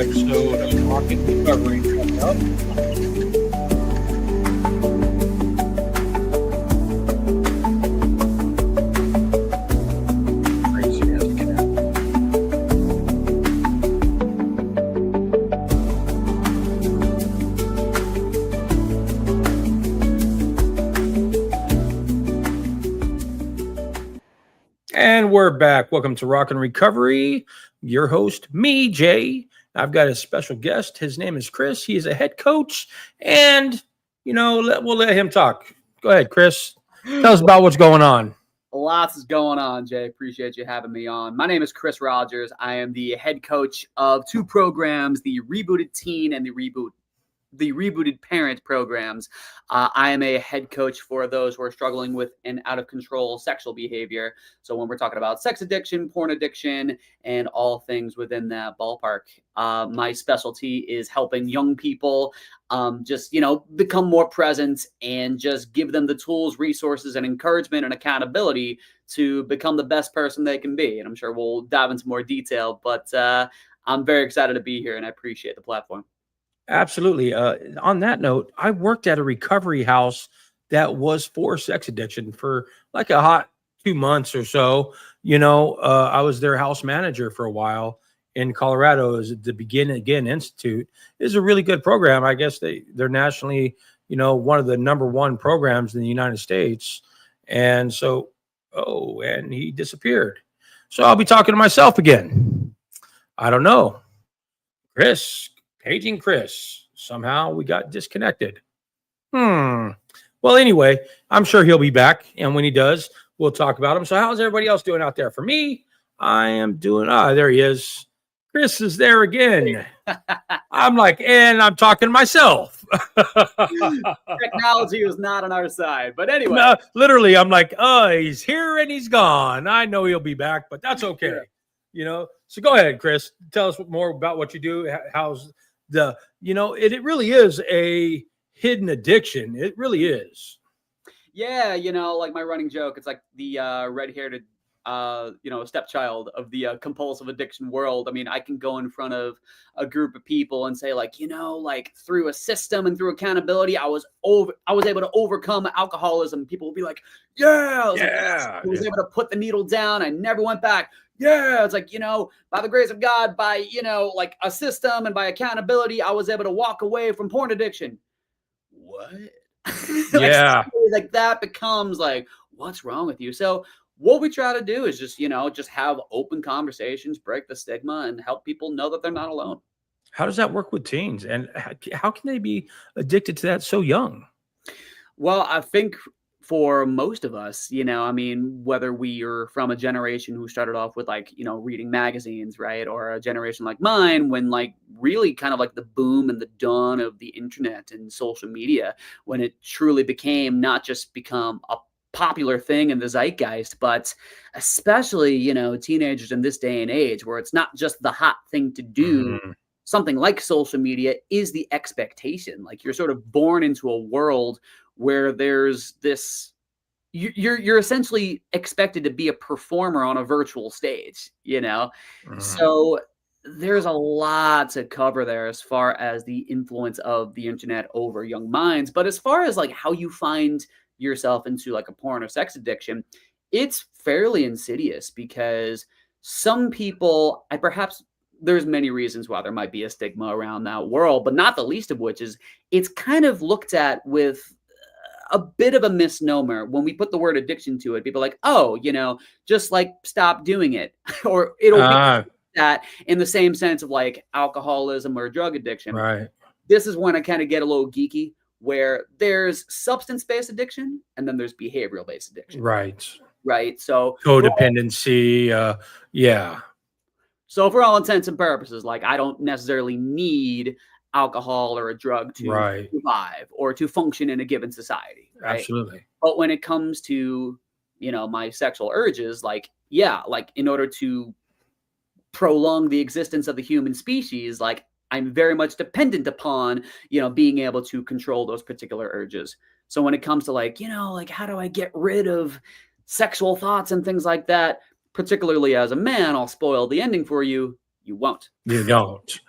episode of Rocket Recovery coming up. Crazy as it can happen. And we're back. Welcome to Rock and Recovery. Your host, me, Jay. I've got a special guest. His name is Chris. He is a head coach, and we'll let him talk. Go ahead, Chris. Tell us about what's going on. Lots is going on, Jay. Appreciate you having me on. My name is Chris Rogers. I am the head coach of two programs, the Rebooted Teen and the Rebooted Parent programs. I am a head coach for those who are struggling with an out-of-control sexual behavior. So when we're talking about sex addiction, porn addiction, and all things within that ballpark, my specialty is helping young people just become more present and just give them the tools, resources, and encouragement and accountability to become the best person they can be. And I'm sure we'll dive into more detail, but I'm very excited to be here, and I appreciate the platform. Absolutely. On that note, I worked at a recovery house that was for sex addiction for like a hot 2 months or so. I was their house manager for a while in Colorado. Is the Begin Again Institute. Is a really good program. I guess they're nationally, one of the number one programs in the United States. And so, and he disappeared. So I'll be talking to myself again. I don't know. Paging Chris. Somehow we got disconnected. Well, anyway, I'm sure he'll be back. And when he does, we'll talk about him. So how's everybody else doing out there? For me, I am doing, there he is. Chris is there again. I'm like, and I'm talking to myself. Technology was not on our side. But anyway. No, literally, I'm like, he's here and he's gone. I know he'll be back, but that's okay. So go ahead, Chris. Tell us more about what you do. How's it really is a hidden addiction. It really is. Yeah, like my running joke, it's like the red-haired, stepchild of the compulsive addiction world. I mean, I can go in front of a group of people and say, through a system and through accountability, I was able to overcome alcoholism. People will be like, yeah, I was able to put the needle down. I never went back. Yeah, it's like, by the grace of God, by, a system and by accountability, I was able to walk away from porn addiction. What? Yeah. Like that becomes like, what's wrong with you? So what we try to do is just have open conversations, break the stigma, and help people know that they're not alone. How does that work with teens? And how can they be addicted to that so young? Well, I think for most of us, whether we are from a generation who started off with reading magazines, right? Or a generation like mine, when really kind of like the boom and the dawn of the internet and social media, when it truly became not just become a popular thing in the zeitgeist, but especially, teenagers in this day and age where it's not just the hot thing to do. Something like social media is the expectation. Like you're sort of born into a world where there's this, you're essentially expected to be a performer on a virtual stage, So there's a lot to cover there as far as the influence of the internet over young minds. But as far as how you find yourself into a porn or sex addiction, it's fairly insidious because some people, there's many reasons why there might be a stigma around that world, but not the least of which is it's kind of looked at with a bit of a misnomer. When we put the word addiction to it, people are like, just stop doing it. Or it'll be that in the same sense of alcoholism or drug addiction. Right. This is when I kind of get a little geeky, where there's substance-based addiction and then there's behavioral-based addiction. Right. So codependency. Yeah. So for all intents and purposes, I don't necessarily need alcohol or a drug to survive or to function in a given society. Right? Absolutely. But when it comes to, my sexual urges, in order to prolong the existence of the human species, I'm very much dependent upon, being able to control those particular urges. So when it comes to how do I get rid of sexual thoughts and things like that, particularly as a man, I'll spoil the ending for you. you won't. You don't.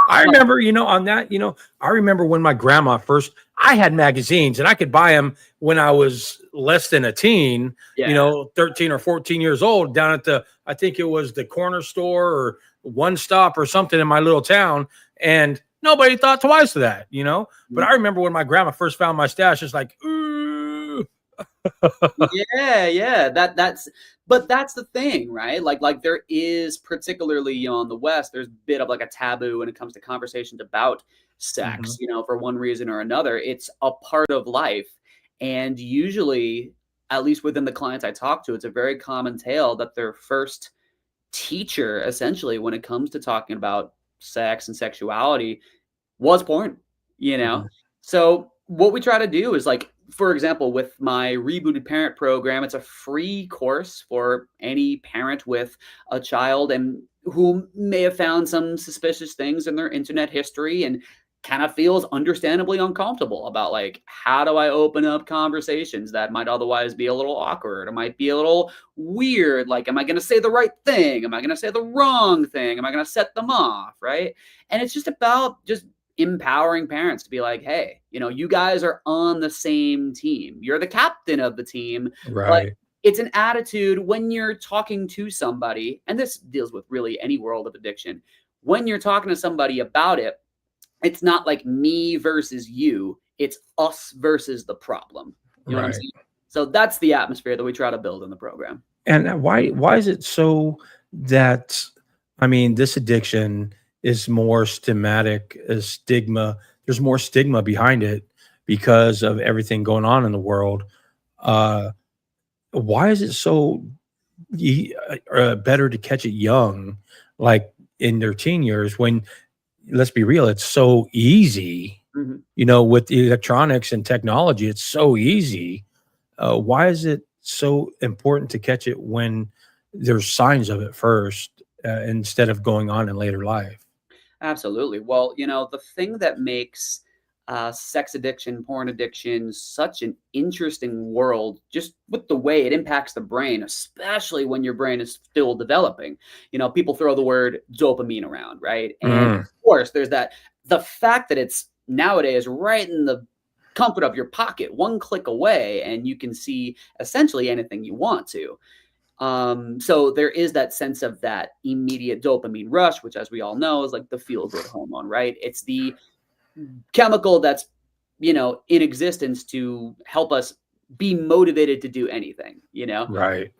I remember, on that, I remember when my grandma first, I had magazines and I could buy them when I was less than a teen, Yeah. 13 or 14 years old down at I think it was the corner store or One Stop or something in my little town. And nobody thought twice of that, but I remember when my grandma first found my stash, it's like, ooh. Yeah. But that's the thing, right? Like there is, particularly on the West, there's a bit of like a taboo when it comes to conversations about sex, for one reason or another. It's a part of life. And usually, at least within the clients I talk to, it's a very common tale that their first teacher, essentially, when it comes to talking about sex and sexuality, was porn, you know? Mhm. So what we try to do is, like, for example, with my Rebooted Parent program, it's a free course for any parent with a child and who may have found some suspicious things in their internet history and kind of feels understandably uncomfortable about, like, how do I open up conversations that might otherwise be a little awkward or might be a little weird? Like, am I going to say the right thing? Am I going to say the wrong thing? Am I going to set them off? Right. And it's just about just empowering parents to be like, hey, you guys are on the same team. You're the captain of the team, but Right. it's an attitude when you're talking to somebody, and this deals with really any world of addiction. When you're talking to somebody about it, it's not like me versus you. It's us versus the problem. You know what I'm Right. saying? So that's the atmosphere that we try to build in the program. And why is it so that, this addiction is more stigmatic, as stigma? There's more stigma behind it because of everything going on in the world. Uh, why is it so better to catch it young, like in their teen years, when, let's be real, it's so easy, Mhm. with the electronics and technology, it's so easy. Why is it so important to catch it when there's signs of it first, instead of going on in later life? Absolutely. Well, the thing that makes sex addiction, porn addiction such an interesting world, just with the way it impacts the brain, especially when your brain is still developing. People throw the word dopamine around, right? And Mm, of course, there's the fact that it's nowadays right in the comfort of your pocket, one click away, and you can see essentially anything you want to. So there is that sense of that immediate dopamine rush, which, as we all know, is like the feel good hormone, right? It's the chemical that's, in existence to help us be motivated to do anything. right.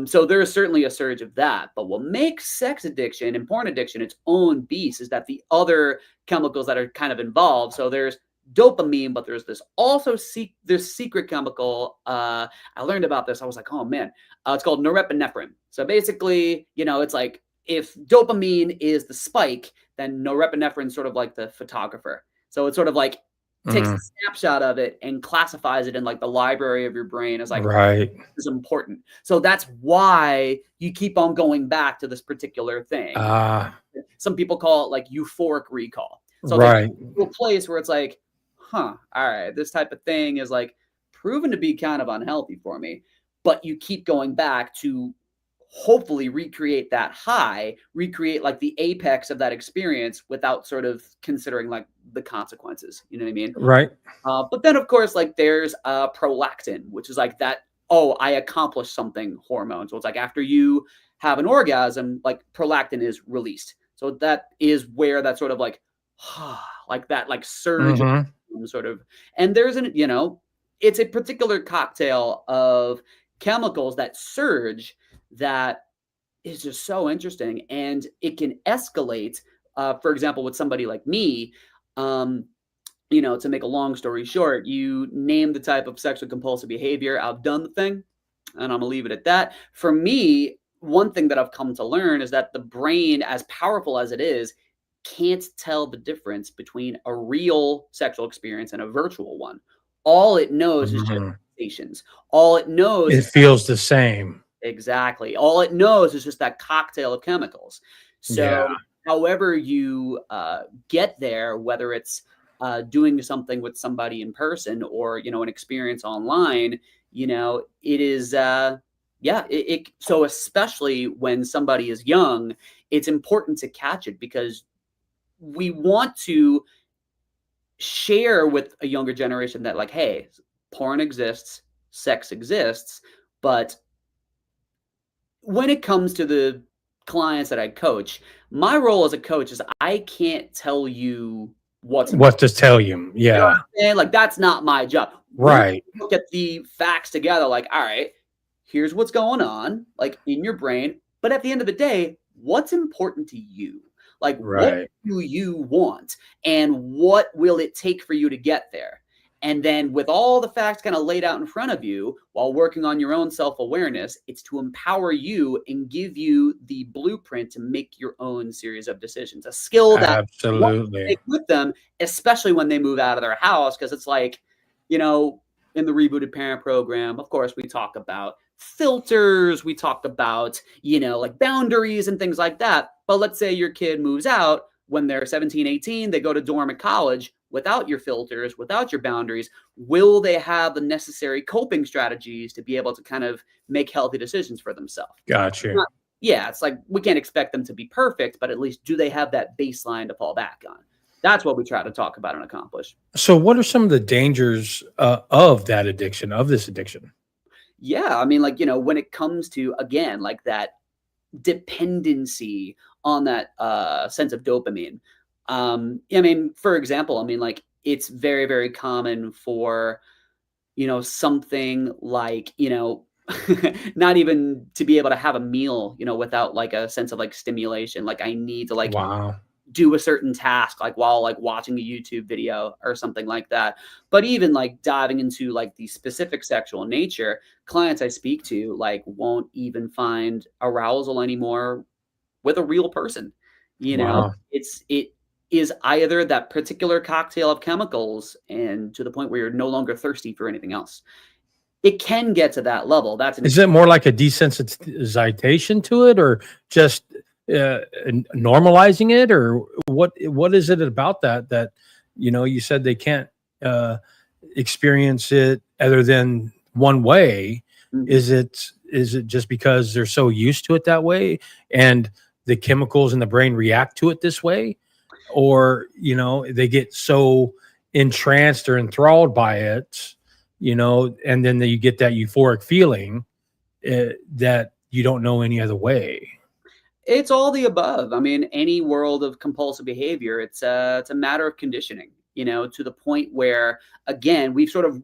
So there is certainly a surge of that. But what makes sex addiction and porn addiction its own beast is that the other chemicals that are kind of involved. So there's dopamine, but there's this secret chemical. I learned about this. I was like, oh man, it's called norepinephrine. So basically, it's like if dopamine is the spike, then norepinephrine is sort of like the photographer. So it's sort of like takes a Mm, snapshot of it and classifies it in like the library of your brain as like right. is important. So that's why you keep on going back to this particular thing. Ah, Some people call it like euphoric recall. So there's right. a place where it's like, all right, this type of thing is like proven to be kind of unhealthy for me. But you keep going back to hopefully recreate that high, recreate like the apex of that experience without sort of considering like the consequences. You know what I mean? Right. But then, of course, like there's prolactin, which is like that, oh, I accomplished something hormone. So it's like after you have an orgasm, like prolactin is released. So that is where that sort of like that, like surge of Hmm. sort of, and it's a particular cocktail of chemicals that surge that is just so interesting. And it can escalate, for example, with somebody like me. Um, to make a long story short, you name the type of sexual compulsive behavior, I've done the thing, and I'm gonna leave it at that. For me, one thing that I've come to learn is that the brain, as powerful as it is, can't tell the difference between a real sexual experience and a virtual one. All it knows is just Hmm. sensations. All it knows It is feels the same. exactly. All it knows is just that cocktail of chemicals. Yeah. So, however you get there, whether it's doing something with somebody in person or an experience online, it is. Yeah. So especially when somebody is young, it's important to catch it because we want to share with a younger generation that like, hey, porn exists, sex exists, but when it comes to the clients that I coach, my role as a coach is I can't tell you what's What to tell you? you know what Yeah, I'm saying? Like, that's not my job. We right. look at the facts together, like, all right, here's what's going on, like in your brain. But at the end of the day, what's important to you? Like, what Right. do you want? And what will it take for you to get there? And then, with all the facts kind of laid out in front of you while working on your own self awareness, it's to empower you and give you the blueprint to make your own series of decisions, a skill that Absolutely. take with them, especially when they move out of their house. Because it's like, you know, in the rebooted parent program, of course, we talk about filters, we talk about, like boundaries and things like that. But let's say your kid moves out when they're 17, 18, they go to dorm at college without your filters, without your boundaries. Will they have the necessary coping strategies to be able to kind of make healthy decisions for themselves? Got you. Yeah, it's like we can't expect them to be perfect, but at least do they have that baseline to fall back on? That's what we try to talk about and accomplish. So, what are some of the dangers of that addiction, of this addiction? Yeah, I mean, like, when it comes to, again, like that dependency on that sense of dopamine. I mean, for example, I mean, like, it's very, very common for, something like, not even to be able to have a meal, without like a sense of like stimulation. Like, I need to like Wow. do a certain task like while like watching a YouTube video or something like that. But even like diving into like the specific sexual nature, clients I speak to like won't even find arousal anymore with a real person. Wow. It is either that particular cocktail of chemicals and to the point where you're no longer thirsty for anything else. It can get to that level. That's an Is it more like a desensitization to it, or just normalizing it, or what is it about that you said they can't uh, experience it other than one way? Mhm. Is it just because they're so used to it that way, and the chemicals in the brain react to it this way, or they get so entranced or enthralled by it, and then you get that euphoric feeling that you don't know any other way. It's all the above. I mean, any world of compulsive behavior, it's a matter of conditioning, to the point where, again, we've sort of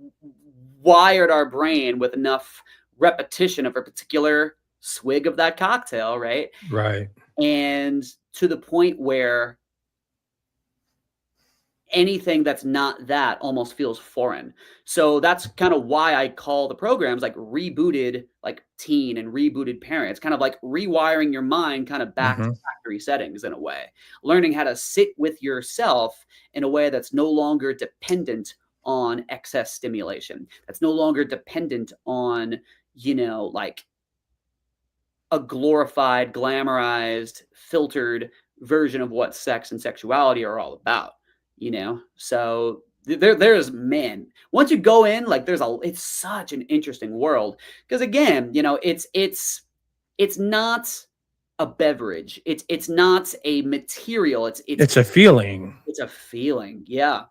wired our brain with enough repetition of a particular swig of that cocktail, right? Right. And to the point where anything that's not that almost feels foreign. So that's kind of why I call the programs like rebooted, like teen and rebooted parents, kind of like rewiring your mind kind of back to Hmm. factory settings in a way, learning how to sit with yourself in a way that's no longer dependent on excess stimulation, that's no longer dependent on, like a glorified, glamorized, filtered version of what sex and sexuality are all about, So there's man, once you go in, like it's such an interesting world because again, it's not a beverage. It's not a material. It's a feeling. It's a feeling. Yeah.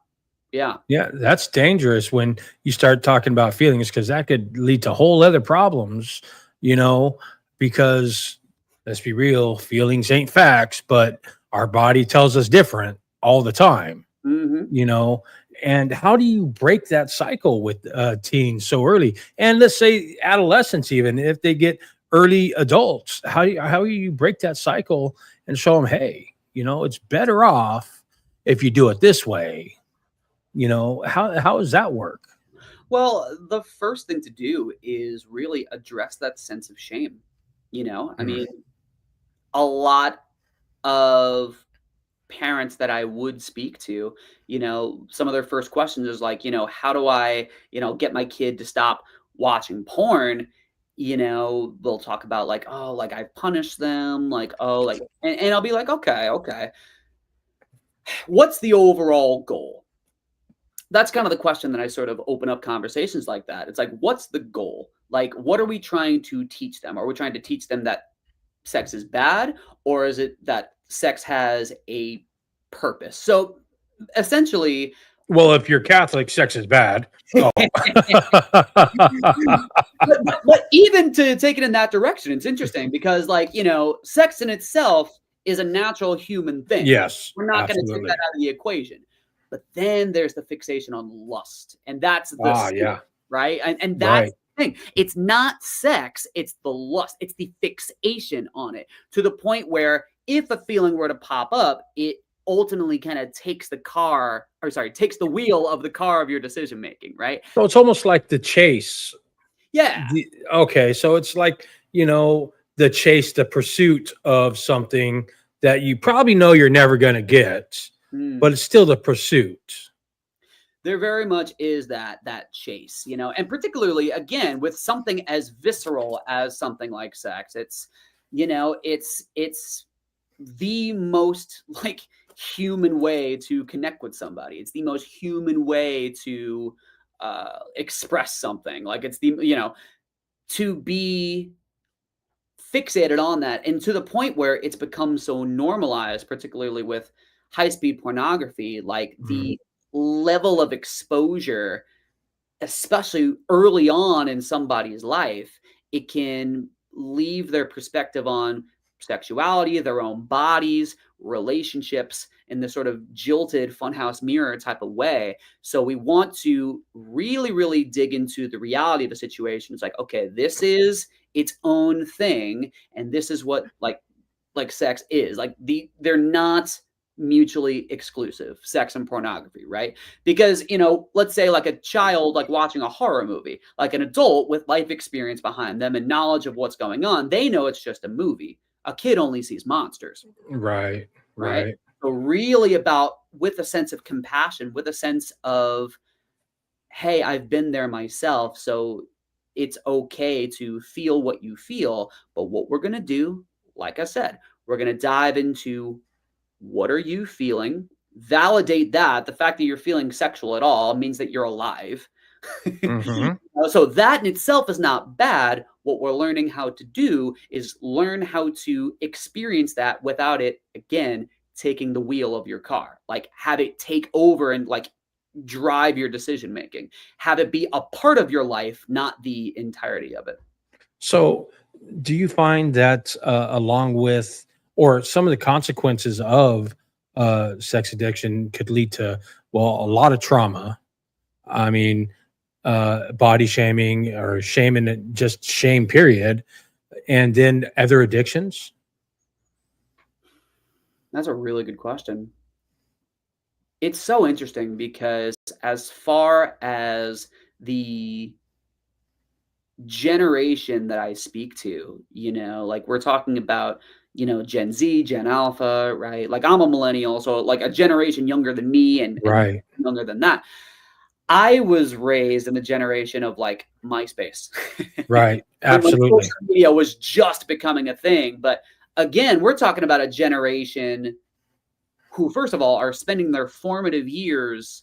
Yeah. Yeah, that's dangerous when you start talking about feelings, because that could lead to whole other problems, you know, because let's be real, feelings ain't facts, but our body tells us different all the time, Hmm. you know. And how do you break that cycle with teens so early? And let's say adolescents, even if they get early adults, how do you break that cycle and show them, hey, it's better off if you do it this way? How does that work? Well, the first thing to do is really address that sense of shame. I Mm. mean, a lot of parents that I would speak to, some of their first questions is like, how do I, get my kid to stop watching porn? They'll talk about like, oh, like I punished them, like, oh, like, and I'll be like, okay, okay. What's the overall goal? That's kind of the question that I sort of open up conversations like that. It's like, what's the goal? Like, what are we trying to teach them? Are we trying to teach them that sex is bad, or is it that sex has a purpose? So essentially, Well, if you're Catholic, sex is bad. Oh. but even to take it in that direction, it's interesting because, like, sex in itself is a natural human thing. Yes, We're not going to take absolutely. that out of the equation. But then there's the fixation on lust, and that's the Ah, sin, yeah, right? And that's right. the thing. It's not sex, it's the lust, it's the fixation on it, to the point where if a feeling were to pop up, it ultimately kind of takes takes the wheel of the car of your decision making, right? So it's almost like the chase. Yeah. Okay, so it's like, the chase, the pursuit of something that you probably know you're never going to get, Mm. but it's still the pursuit. There very much is that chase, and particularly again with something as visceral as something like sex. It's the most like human way to connect with somebody. It's the most human way to express something. Like it's the to be fixated on that, and to the point where it's become so normalized, particularly with high speed pornography, like Mhm. the level of exposure, especially early on in somebody's life, it can leave their perspective on sexuality, their own bodies, relationships in this sort of jilted funhouse mirror type of way. So we want to really, really dig into the reality of the situation. It's like, okay, this is its own thing, and this is what like sex is. Like they're not mutually exclusive, sex and pornography, right? Because, let's say like a child like watching a horror movie, like an adult with life experience behind them and knowledge of what's going on, they know it's just a movie. A kid only sees monsters, Right, right? right. So really about with a sense of compassion, with a sense of, hey, I've been there myself, so it's okay to feel what you feel. But what we're going to do, like I said, we're going to dive into what are you feeling? Validate that. The fact that you're feeling sexual at all means that you're alive. Mhm. So that in itself is not bad. What we're learning how to do is learn how to experience that without it, again, taking the wheel of your car. Like have it take over and like drive your decision making. Have it be a part of your life, not the entirety of it. So, do you find that along with or some of the consequences of sex addiction could lead to, well, a lot of trauma? I mean, body shaming or shaming, just shame, period. And then other addictions? That's a really good question. It's so interesting because as far as the generation that I speak to, like we're talking about, Gen Z, Gen Alpha, right? Like I'm a millennial, so like a generation younger than me and Right, younger than that. I was raised in the generation of like MySpace. right. When social Absolutely. media was just becoming a thing. But again, we're talking about a generation who, first of all, are spending their formative years,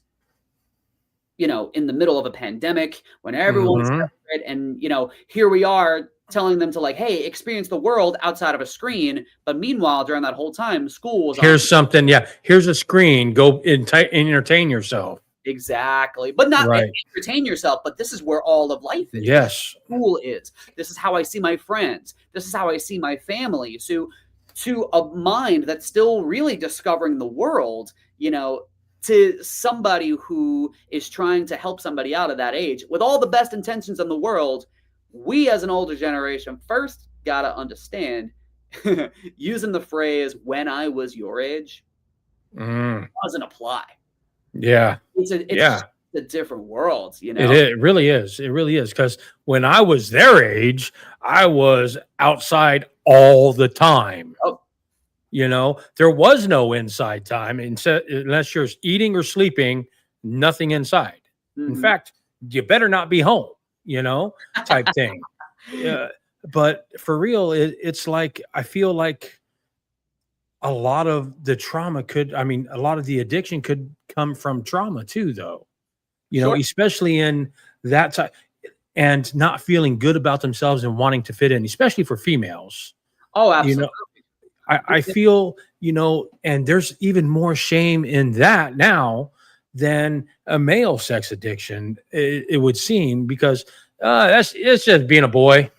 in the middle of a pandemic when everyone's Hmm. separate. And, here we are telling them to like, hey, experience the world outside of a screen. But meanwhile, during that whole time, school was on. Here's something. Yeah. Here's a screen. Go entertain yourself. Exactly. But not Right. entertain yourself, but this is where all of life is. This is Yes. where school is. This is how I see my friends. This is how I see my family. So to a mind that's still really discovering the world, to somebody who is trying to help somebody out at that age with all the best intentions in the world, we as an older generation first got to understand using the phrase when I was your age Mm, doesn't apply. yeah. It's just Yeah. a different world, It really is. It really is. Because when I was their age, I was outside all the time. Oh, There was no inside time, unless you're eating or sleeping, nothing inside. In mhm. fact, you better not be home, you know, type thing. Yeah. But for real, it's like I feel like a lot of the trauma a lot of the addiction could come from trauma too, though, Sure. especially in that time. and not feeling good about themselves and wanting to fit in, especially for females. Oh, You know, absolutely. I feel, and there's even more shame in that now than a male sex addiction, it would seem, because it's just being a boy.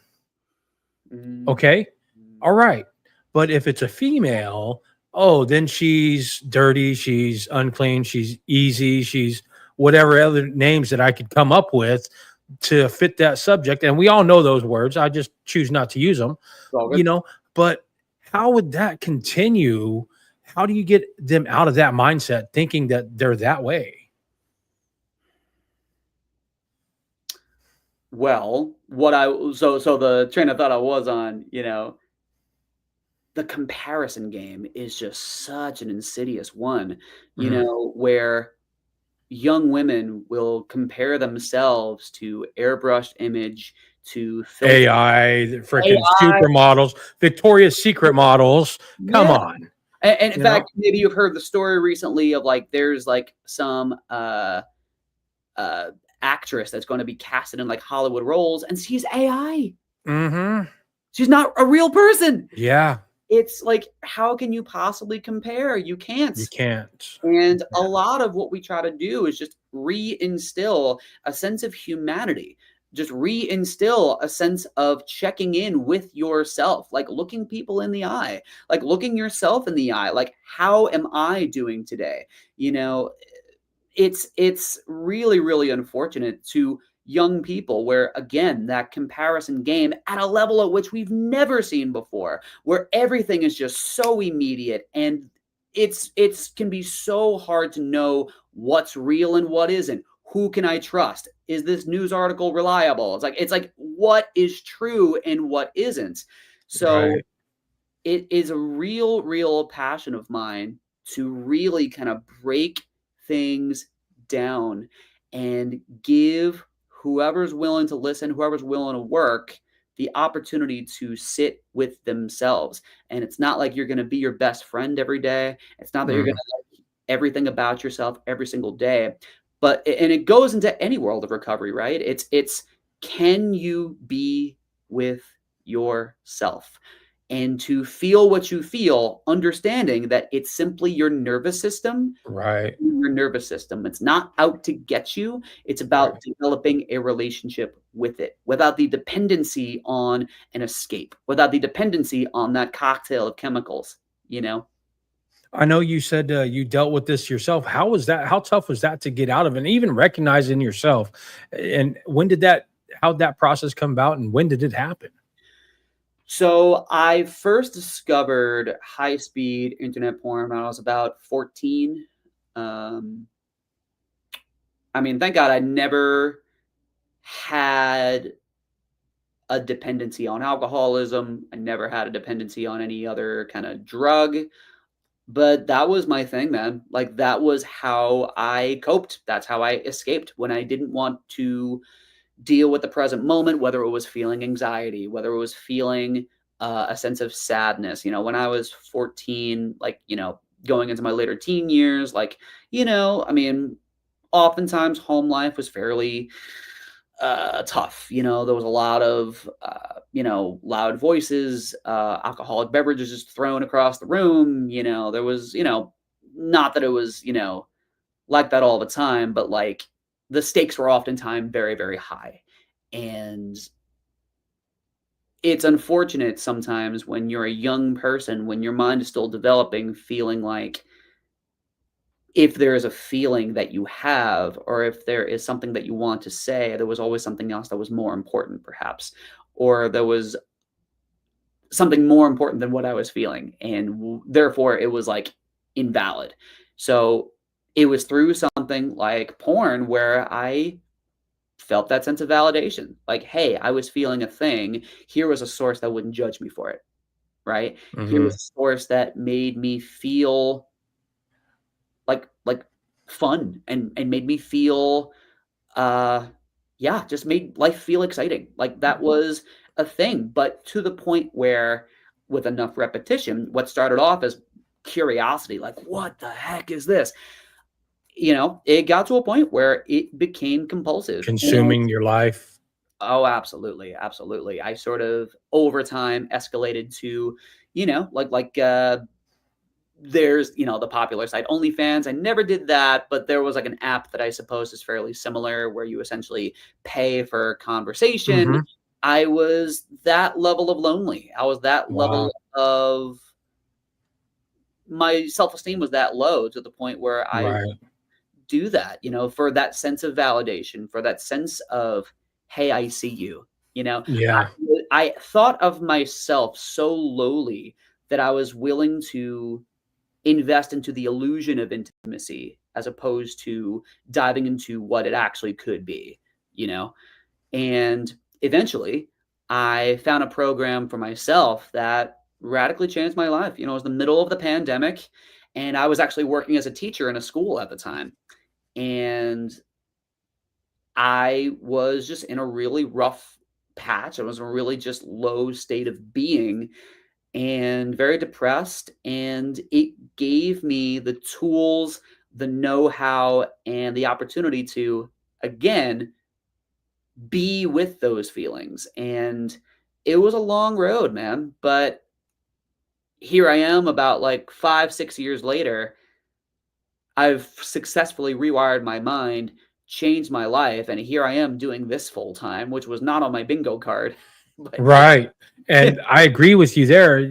Mm, Okay. All right. But if it's a female, oh, then she's dirty, she's unclean, she's easy, she's whatever other names that I could come up with to fit that subject. And we all know those words. I just choose not to use them, it's all you good. know. But how would that continue? How do you get them out of that mindset thinking that they're that way? Well, so the train of thought I was on, the comparison game is just such an insidious one, Mhm. where young women will compare themselves to airbrushed image, to filter AI, the freaking AI. supermodels, Victoria's Secret models. Come Yeah. on, And in you know? fact, maybe you've heard the story recently of like there's like some uh actress that's going to be casted in like Hollywood roles and she's AI. Mhm. She's not a real person. Yeah, It's like, how can you possibly compare? You can't. you can't. You And a can't. lot of what we try to do is just reinstill a sense of humanity, just reinstill a sense of checking in with yourself, like looking people in the eye, like looking yourself in the eye, like, how am I doing today? You know, it's really, really unfortunate to young people where, again, that comparison game at a level at which we've never seen before, where everything is just so immediate and it's can be so hard to know what's real and what isn't. Who can I trust? Is this news article reliable? It's like what is true and what isn't. So Right. it is a real, real passion of mine to really kind of break things down and give whoever's willing to listen, whoever's willing to work, the opportunity to sit with themselves. And it's not like you're going to be your best friend every day. It's not that you're going Mhm. to like everything about yourself every single day. But and it goes into any world of recovery, right? It's can you be with yourself? And to feel what you feel, understanding that it's simply your nervous system. Right. Your nervous system. It's not out to get you. It's Right. about developing a relationship with it without the dependency on an escape, without the dependency on that cocktail of chemicals, you know? I know you said you dealt with this yourself. How was that? How tough was that to get out of, and even recognizing yourself? And when did that? How'd that process come about, and when did it happen? So I first discovered high speed internet porn when I was about 14. Um, I mean, thank God I never had a dependency on alcoholism. I never had a dependency on any other kind of drug, but that was my thing, man. Like that was how I coped. That's how I escaped when I didn't want to deal with the present moment, whether it was feeling anxiety, whether it was feeling a sense of sadness. When I was 14, like, going into my later teen years, like, I mean, oftentimes home life was fairly tough. There was a lot of, loud voices, alcoholic beverages just thrown across the room. There was, not that it was, like that all the time, but like the stakes were oftentimes very, very high. And it's unfortunate sometimes when you're a young person, when your mind is still developing, feeling like if there is a feeling that you have, or if there is something that you want to say, there was always something else that was more important, perhaps, or there was something more important than what I was feeling. And therefore, it was like invalid. So it was through something like porn where I felt that sense of validation. Like, hey, I was feeling a thing. Here was a source that wouldn't judge me for it, right? Here was Hmm. a source that made me feel like fun and made me feel uh yeah, just made life feel exciting. Like that was a thing, but to the point where with enough repetition, what started off as curiosity, like what the heck is this? It got to a point where it became compulsive. And Consuming your life. Oh, absolutely, absolutely. I sort of over time escalated to, there's, the popular site OnlyFans. I never did that, but there was like an app that I suppose is fairly similar where you essentially pay for conversation. Hmm. I was that level of lonely. I was that Wow. level of my self-esteem was that low to the point where I Right. do that, for that sense of validation, for that sense of, hey, I see you. Yeah. I thought of myself so lowly that I was willing to invest into the illusion of intimacy as opposed to diving into what it actually could be, you know? And eventually, I found a program for myself that radically changed my life. It was the middle of the pandemic, and I was actually working as a teacher in a school at the time. And I was just in a really rough patch. I was in a really just low state of being and very depressed. And it gave me the tools, the know how, and the opportunity to, again, be with those feelings. And it was a long road, man. But here I am about like 5, 6 years later. I've successfully rewired my mind, changed my life, and here I am doing this full time, which was not on my bingo card. But Right. And I agree with you there.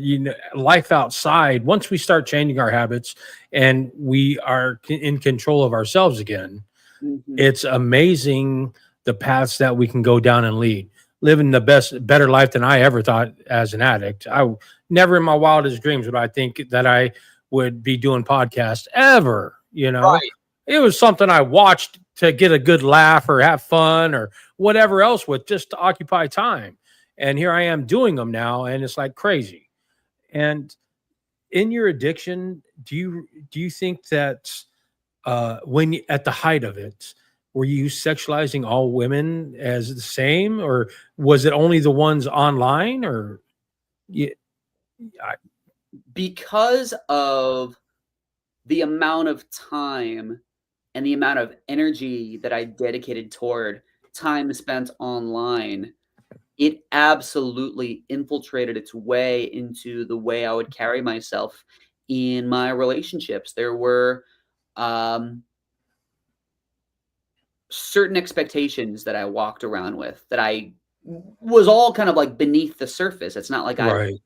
Life outside, once we start changing our habits and we are in control of ourselves again, Mhm. it's amazing the paths that we can go down and lead. Living the better life than I ever thought as an addict. Never in my wildest dreams would I think that I would be doing podcasts ever. Right. It was something I watched to get a good laugh or have fun or whatever else with, just to occupy time. And here I am doing them now, and it's like crazy. And in your addiction, do you think that at the height of it, were you sexualizing all women as the same, or was it only the ones online? Or yeah, I, Because of the amount of time and the amount of energy that I dedicated toward time spent online, it absolutely infiltrated its way into the way I would carry myself in my relationships. There were um, certain expectations that I walked around with that I was all kind of like beneath the surface. It's not like I was right.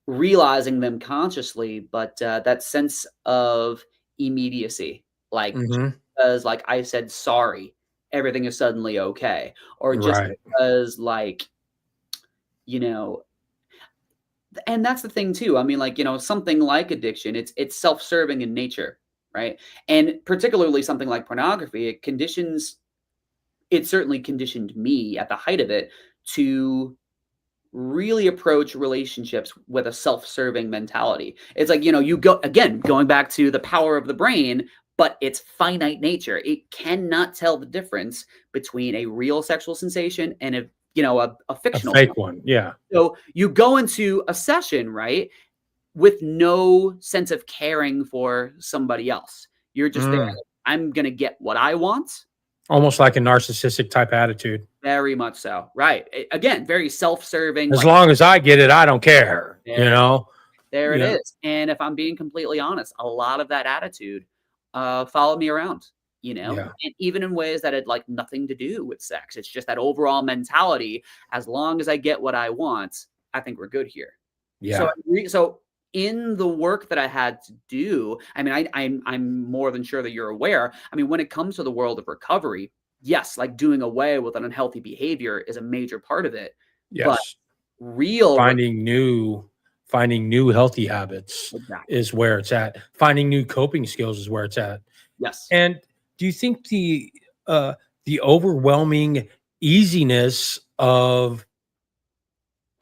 realizing them consciously, but that sense of immediacy, like just Hmm. because like I said sorry, everything is suddenly okay, or just Right. because like you know and that's the thing too. I mean, like, something like addiction, it's self-serving in nature, right? And particularly something like pornography, it certainly conditioned me at the height of it to really approach relationships with a self-serving mentality. It's like, you go again, going back to the power of the brain, but its finite nature. It cannot tell the difference between a real sexual sensation and a A fictional one. fake one. Yeah. So you go into a session, right, with no sense of caring for somebody else. You're just there. Mm. I'm gonna get what I want. Almost like a narcissistic type attitude. Very much so. Right. Again, very self-serving. As Like long as I get it, I don't care. there it there it Yeah. is. And if I'm being completely honest, a lot of that attitude followed me around. Yeah. And even in ways that had like nothing to do with sex. It's just that overall mentality. As long as I get what I want, I think we're good here. So, Yeah. so in the work that I had to do, I mean, I'm more than sure that you're aware. I mean, when it comes to the world of recovery, yes, like doing away with an unhealthy behavior is a major part of it. But Yes. real Finding new healthy habits exactly. is where it's at. Finding new coping skills is where it's at. Yes. And do you think the overwhelming easiness of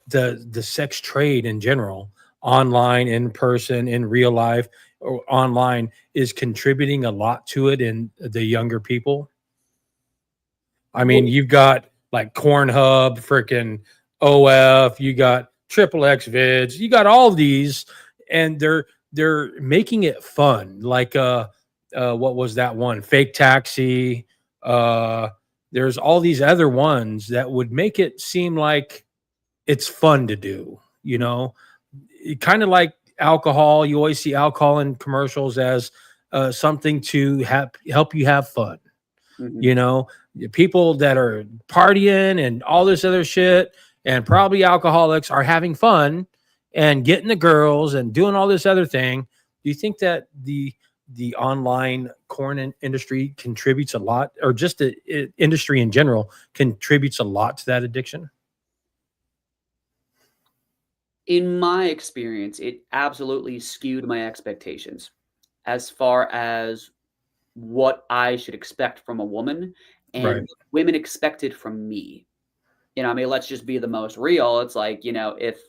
the sex trade in general, online, in person, in real life, or online, is contributing a lot to it in the younger people? I mean, Well, you've got like Cornhub, freaking OF, you got Triple X Vids, you got all these, and they're making it fun. Like what was that one? Fake Taxi, uh there's all these other ones that would make it seem like it's fun to do, you know, kind of like alcohol. You always see alcohol in commercials as something to help you have fun. Mhm. You know, the people that are partying and all this other shit and probably alcoholics are having fun and getting the girls and doing all this other thing. Do you think that the online industry contributes a lot, or just the industry in general contributes a lot to that addiction? In my experience, it absolutely skewed my expectations as far as what I should expect from a woman and Right. what women expected from me. I mean, let's just be the most real. It's like, if,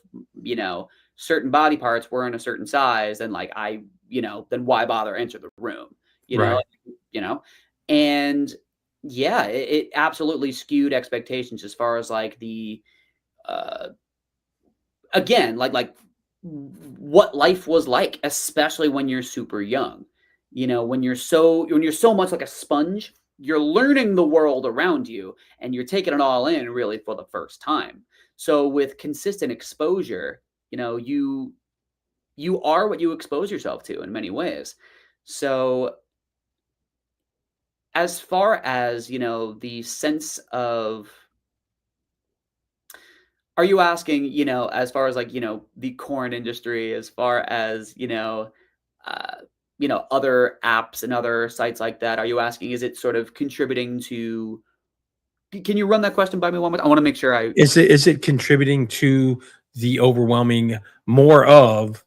certain body parts were in a certain size, then like then why bother enter the room? You know, Right. you know? And yeah, it absolutely skewed expectations as far as like the uh again, like what life was like, especially when you're super young. When you're so much like a sponge, you're learning the world around you and you're taking it all in really for the first time. So with consistent exposure, you are what you expose yourself to in many ways. So as far as, the sense of are you asking, as far as like, the corn industry, as far as, uh, other apps and other sites like that? Are you asking, is it sort of contributing to can you run that question by me one more I wanna make sure I Is it contributing to the overwhelming more of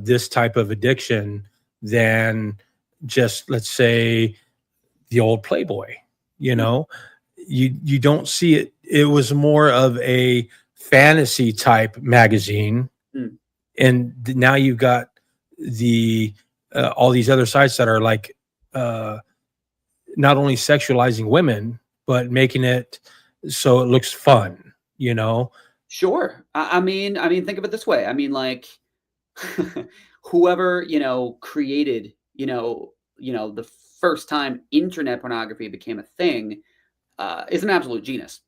this type of addiction than just, let's say, the old Playboy? You mm, know, you don't see it. It was more of a fantasy type magazine, mm. and now you've got the all these other sites that are like uh, not only sexualizing women but making it so it looks fun. You know, Sure. I mean, think of it this way. I mean, like, whoever, created, the first time internet pornography became a thing, is an absolute genius.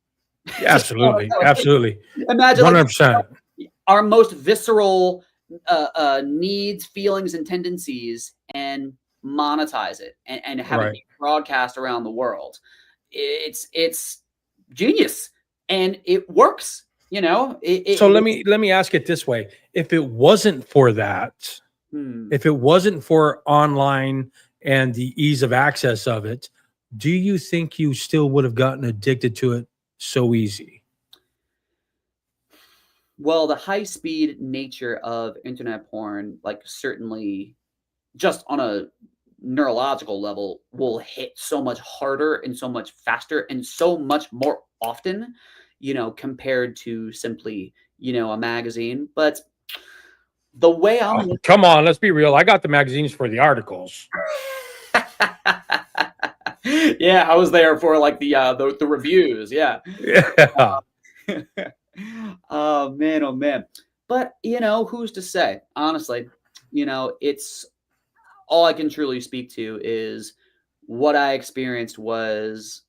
yeah, Just absolutely, absolutely, imagine, one like, hundred percent. our most visceral, needs, feelings, and tendencies and monetize it and have it Right. be broadcast around the world. It's genius, and it works, So it let me ask it this way: if it wasn't for that, hmm. if it wasn't for online and the ease of access of it, do you think you still would have gotten addicted to it so easy? Well, the high speed nature of internet porn, like, certainly just on a neurological level, will hit so much harder and so much faster and so much more often, compared to simply, a magazine. But the way I'm Oh, come on, let's be real. I got the magazines for the articles. yeah, I was there for like the reviews. Yeah. Yeah. Oh man, oh man. But who's to say? Honestly, it's all I can truly speak to is what I experienced was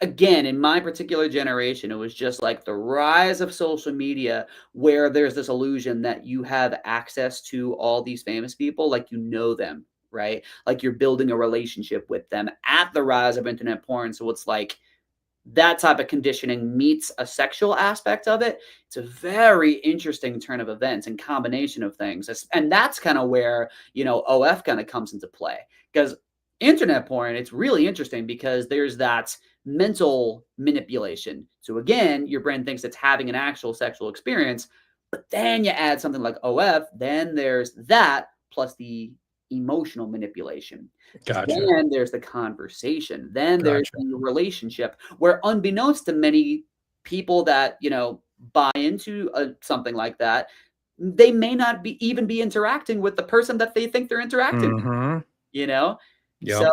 again in my particular generation, it was just like the rise of social media where there's this illusion that you have access to all these famous people, like them, right? Like you're building a relationship with them at the rise of internet porn. So it's like that type of conditioning meets a sexual aspect of it. It's a very interesting turn of events and combination of things. And that's kind of where, OF kind of comes into play. Because internet porn, it's really interesting because there's that mental manipulation. So again, your brain thinks it's having an actual sexual experience, but then you add something like OF, then there's that plus the emotional manipulation. Gotcha. Then there's the conversation. Then there's Gotcha. the relationship where unbeknownst to many people that, buy into something like that, they may not be even be interacting with the person that they think they're interacting with, Mhm. you know? So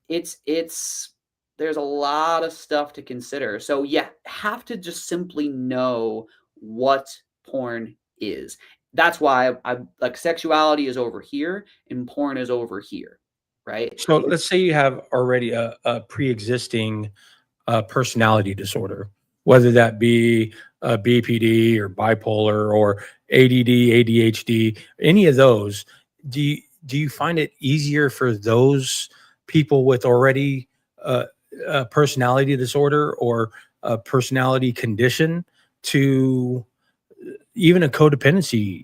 Yep. it's there's a lot of stuff to consider. So yeah, have to just simply know what porn is. That's why I like sexuality is over here and porn is over here. right? So let's say you have already a pre-existing personality disorder, whether that be BPD or bipolar or ADD, ADHD, any of those. Do you find it easier for those people with already uh, a personality disorder or a personality condition to even a codependency?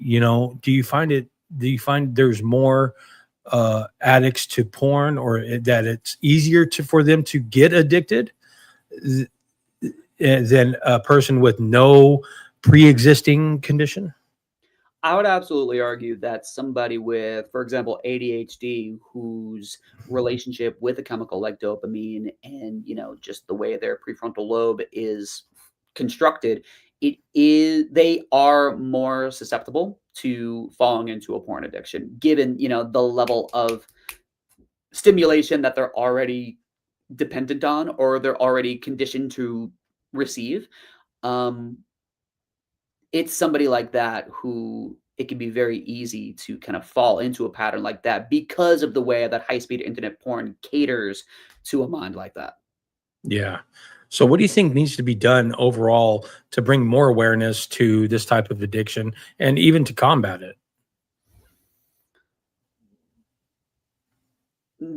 Do you find it? Do you find there's more addicts to porn, or that it's easier for them to get addicted than a person with no pre-existing condition? I would absolutely argue that somebody with, for example, ADHD, whose relationship with a chemical like dopamine and, just the way their prefrontal lobe is constructed, they are more susceptible to falling into a porn addiction, given, the level of stimulation that they're already dependent on or they're already conditioned to receive. Um, it's somebody like that who it can be very easy to kind of fall into a pattern like that because of the way that high speed internet porn caters to a mind like that. Yeah. So what do you think needs to be done overall to bring more awareness to this type of addiction and even to combat it?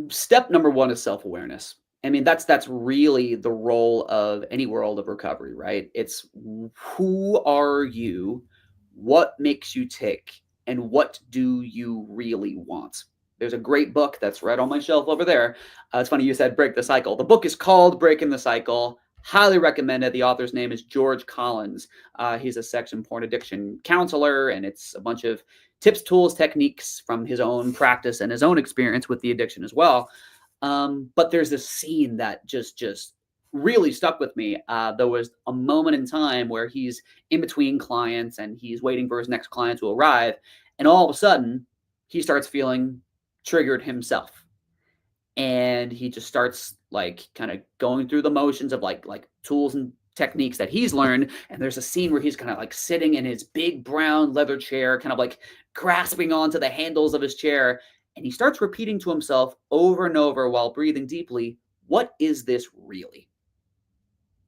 Step number one is self awareness. I mean, that's really the role of any world of recovery, right? It's who are you, what makes you tick, and what do you really want? There's a great book that's right on my shelf over there. It's funny you said break the cycle. The book is called Breaking the Cycle. Highly recommend it. The author's name is George Collins. He's a sex and porn addiction counselor, and it's a bunch of tips, tools, techniques from his own practice and his own experience with the addiction as well. But there's this scene that just really stuck with me. There was a moment in time where he's in between clients and he's waiting for his next client to arrive, and all of a sudden he starts feeling triggered himself, and he just starts like kind of going through the motions of like tools and techniques that he's learned. And there's a scene where he's kind of like sitting in his big brown leather chair, kind of like grasping onto the handles of his chair, and he starts repeating to himself over and over while breathing deeply, what is this really?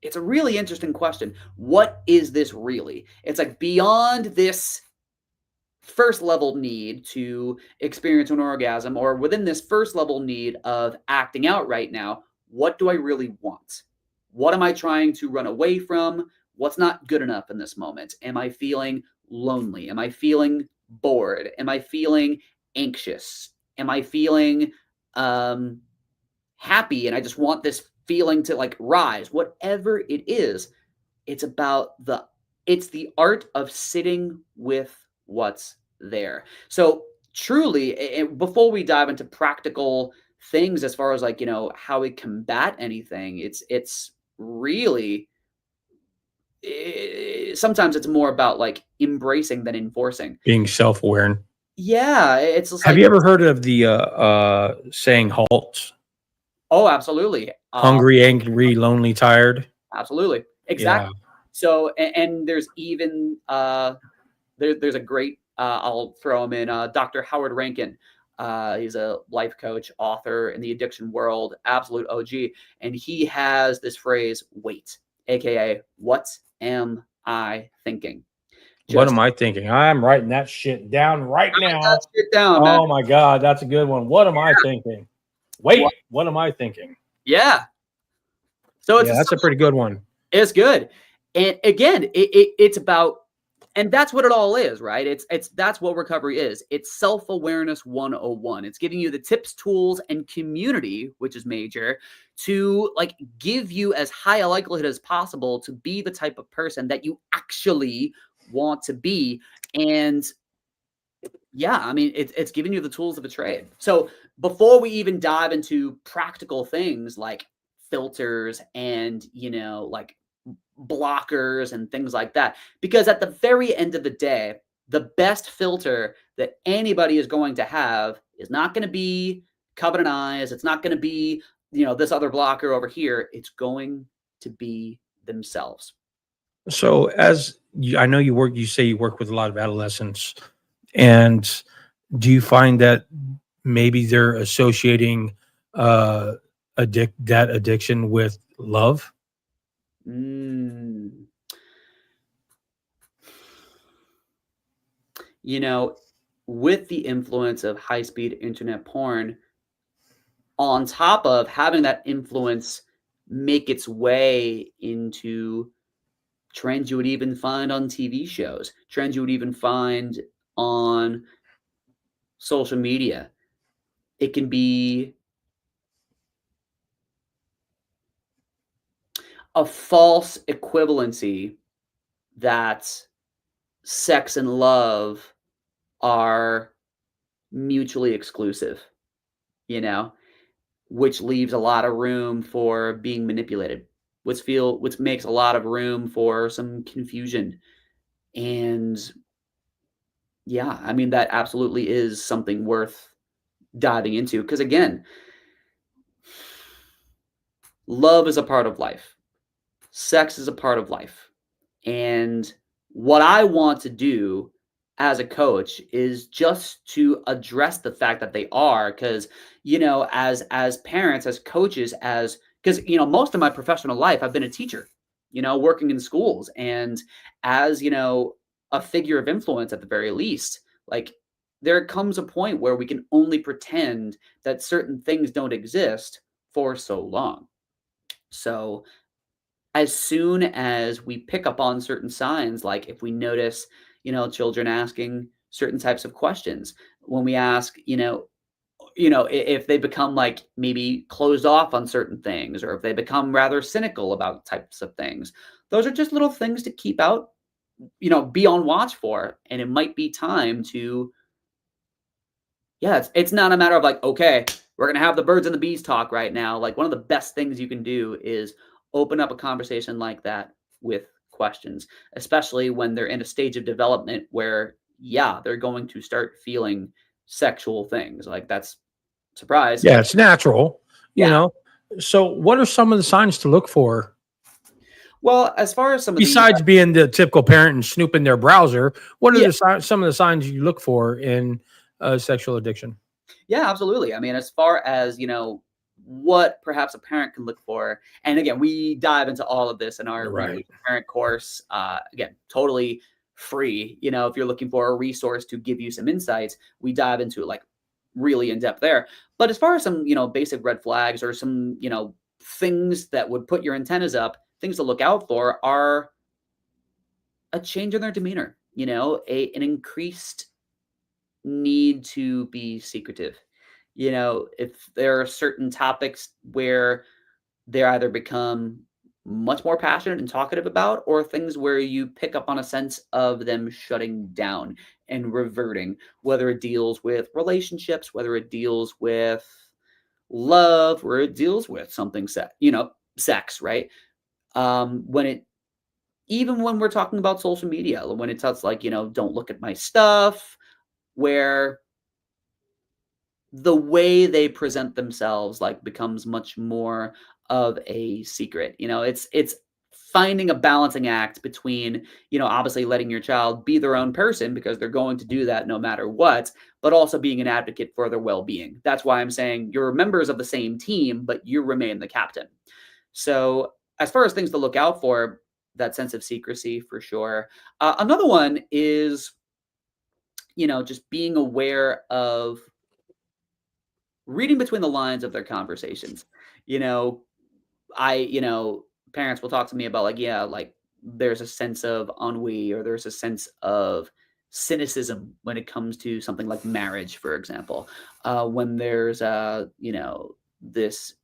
It's a really interesting question. What is this really? It's like beyond this first level need to experience an orgasm, or within this first level need of acting out right now, what do I really want? What am I trying to run away from? What's not good enough in this moment? Am I feeling lonely? Am I feeling bored? Am I feeling anxious? Am I feeling um, happy and I just want this feeling to like rise? Whatever it is, it's about it's the art of sitting with what's there. So truly, before we dive into practical things as far as like, how we combat anything, it's really sometimes it's more about like embracing than enforcing. Being self-aware. Yeah, it's just Have like, you ever heard of the saying "halt"? oh, absolutely. Hungry, angry, lonely, tired. Absolutely. Yeah. Exactly. So, and there's even there's a great I'll throw him in Dr. Howard Rankin. He's a life coach, author in the addiction world, absolute OG, and he has this phrase "wait," aka "What am I thinking?" What am Just I thinking? I'm writing that shit down right write now. that shit down, man. Oh my God, that's a good one. What am I thinking? Wait, what am I thinking? Yeah. So Yeah, that's a pretty good one. it's good. And again, it's about, and that's what it all is, right? That's what recovery is. It's self-awareness 101. It's giving you the tips, tools, and community, which is major, to like give you as high a likelihood as possible to be the type of person that you actually want to be. And yeah, I mean, it's giving you the tools of a trade. So before we even dive into practical things like filters and, like blockers and things like that, because at the very end of the day, the best filter that anybody is going to have is not going to be Covenant Eyes. It's not going to be, this other blocker over here. It's going to be themselves. So, I know you say you work with a lot of adolescents, and do you find that maybe they're associating uh that addiction with love. Mm. You know, with the influence of high-speed internet porn, on top of having that influence make its way into trends you would even find on TV shows, trends you would even find on social media. It can be a false equivalency that sex and love are mutually exclusive, you know, which leaves a lot of room for being manipulated, which makes a lot of room for some confusion. And yeah, I mean, that absolutely is something worth diving into because again, love is a part of life. Sex is a part of life. And what I want to do as a coach is just to address the fact that they are because as parents, as coaches, as because most of my professional life I've been a teacher, working in schools and as a figure of influence at the very least, like there comes a point where we can only pretend that certain things don't exist for so long. So as soon as we pick up on certain signs, like if we notice, children asking certain types of questions, when we ask, if they become like maybe closed off on certain things, or if they become rather cynical about types of things, those are just little things to keep out, be on watch for. And it might be time to, yeah, it's not a matter of like, okay, we're gonna have the birds and the bees talk right now. Like one of the best things you can do is open up a conversation like that with questions, especially when they're in a stage of development where, yeah, they're going to start feeling sexual things. Like that's surprise. Yeah, it's natural, you Yeah. know. So, what are some of the signs to look for Well, as far as some of the besides being the typical parent and snooping their browser? What are yeah, some of the signs you look for in sexual addiction? yeah, absolutely. I mean, as far as, what perhaps a parent can look for, and again, we dive into all of this in our Right. Reengage Parent course. Again, totally free. If you're looking for a resource to give you some insights, we dive into it like really in depth there. But as far as some, basic red flags or some, things that would put your antennas up, things to look out for are a change in their demeanor, an increased need to be secretive. If there are certain topics where they either become much more passionate and talkative about, or things where you pick up on a sense of them shutting down and reverting, whether it deals with relationships, whether it deals with love, or it deals with something sex, right? When it Even when we're talking about social media, when it talks like, don't look at my stuff, where the way they present themselves like becomes much more of a secret. It's finding a balancing act between, obviously letting your child be their own person because they're going to do that no matter what, but also being an advocate for their well-being. That's why I'm saying you're members of the same team, but you remain the captain. So, as far as things to look out for, that sense of secrecy for sure. Another one is, just being aware of reading between the lines of their conversations. You know, parents will talk to me about like, yeah, like there's a sense of ennui or there's a sense of cynicism when it comes to something like marriage, for example. When there's this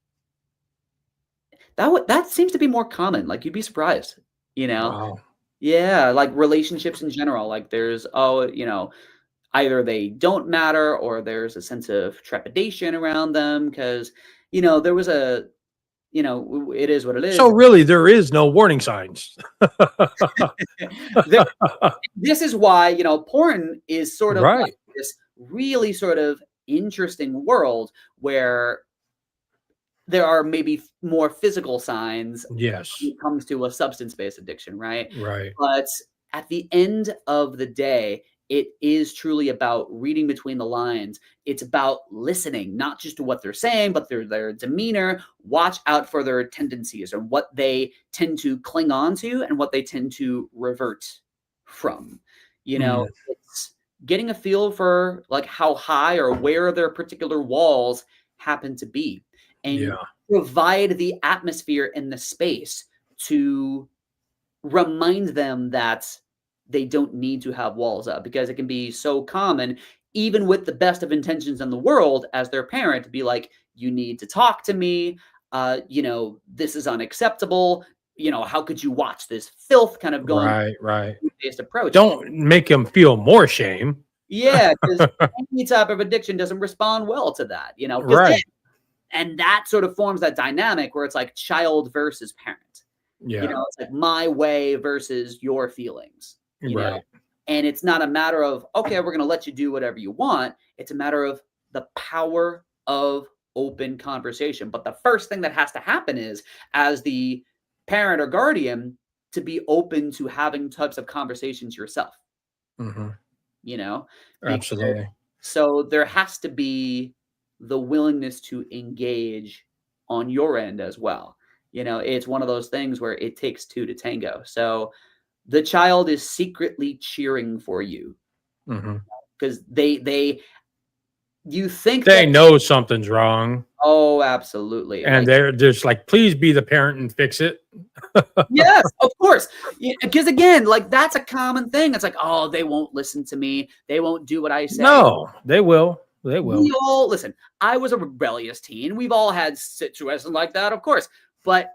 that seems to be more common. Like you'd be surprised, you know. Wow. Yeah, like relationships in general. Like there's either they don't matter or there's a sense of trepidation around them because there was it is what it So is. really, there is no warning signs. There- this is why porn is sort of like Right. this really sort of interesting world where there are maybe more physical signs when Yes. it comes to a substance-based addiction, right? Right. But at the end of the day, it is truly about reading between the lines. It's about listening, not just to what they're saying, but their demeanor. Watch out for their tendencies and what they tend to cling on to and what they tend to revert from. Mm, It's getting a feel for like how high or where their particular walls happen to be, and yeah. provide the atmosphere and the space to remind them that they don't need to have walls up, because it can be so common, even with the best of intentions in the world as their parent, to be like, you need to talk to me, this is unacceptable, how could you watch this filth, kind of going Right, right. based approach. Don't make them feel more shame. Yeah, because any type of addiction doesn't respond well to that, because Right. and that sort of forms that dynamic where it's like child versus parent. Yeah. It's like my way versus your feelings, Right. and it's not a matter of, okay, we're going to let you do whatever you want. It's a matter of the power of open conversation. But the first thing that has to happen is, as the parent or guardian, to be open to having types of conversations yourself, Hmm. you know, because Absolutely. so there has to be the willingness to engage on your end as well. It's one of those things where it takes two to tango. So the child is secretly cheering for you, Hmm. because you think that, They know something's wrong, oh, absolutely. and Like, they're just like, please be the parent and fix it. yes, of course. Because again, like that's a common thing. It's like, oh, they won't listen to me. They won't do what I say. No, they will. They will. We all listen. I was a rebellious teen. We've all had situations like that, of course. But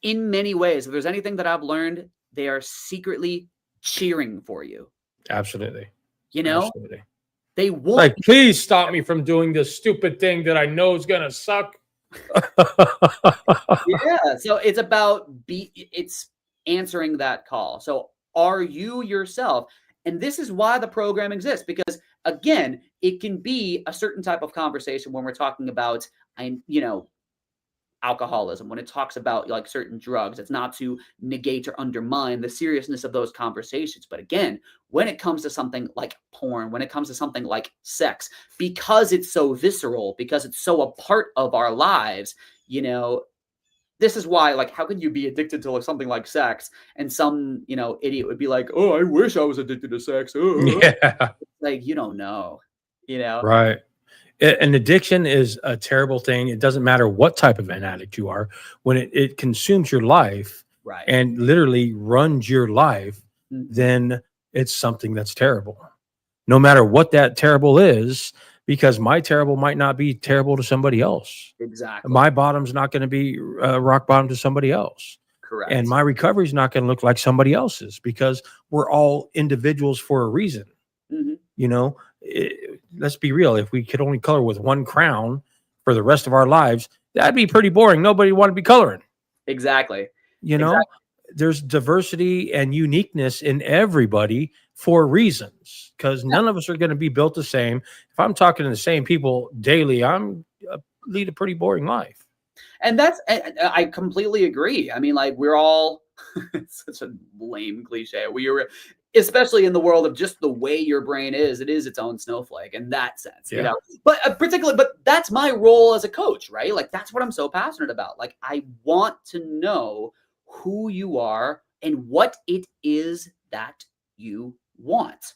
in many ways, if there's anything that I've learned, they are secretly cheering for you. Absolutely. You know, Absolutely. they want. Like, please stop me from doing this stupid thing that I know is gonna suck. Yeah. So it's answering that call. So are you yourself? And this is why the program exists, because again, it can be a certain type of conversation when we're talking about, alcoholism, when it talks about like certain drugs. It's not to negate or undermine the seriousness of those conversations. But again, when it comes to something like porn, when it comes to something like sex, because it's so visceral, because it's so a part of our lives, this is why, like, how can you be addicted to something like sex? And some, idiot would be like, oh, I wish I was addicted to sex. Yeah. Like, you don't know, you know? Right. An addiction is a terrible thing. It doesn't matter what type of an addict you are. When it consumes your life Right. and literally runs your life, Mhm. then it's something that's terrible. No matter what that terrible is, because my terrible might not be terrible to somebody else. Exactly. My bottom's not going to be rock bottom to somebody else. And Correct. my recovery is not going to look like somebody else's, because we're all individuals for a reason. Mhm. Let's be real. If we could only color with one crown for the rest of our lives, that'd be pretty boring. Nobody want to be coloring. Exactly. You know, Exactly. there's diversity and uniqueness in everybody for reasons, because Yeah. none of us are going to be built the same. If I'm talking to the same people daily, I'm lead a pretty boring life. And I completely agree. I mean, like, we're all it's such a lame cliche. We are, especially in the world of just the way your brain is, it is its own snowflake in that sense, Yeah. But particularly, but that's my role as a coach, right? Like, that's what I'm so passionate about. Like, I want to know who you are and what it is that you want.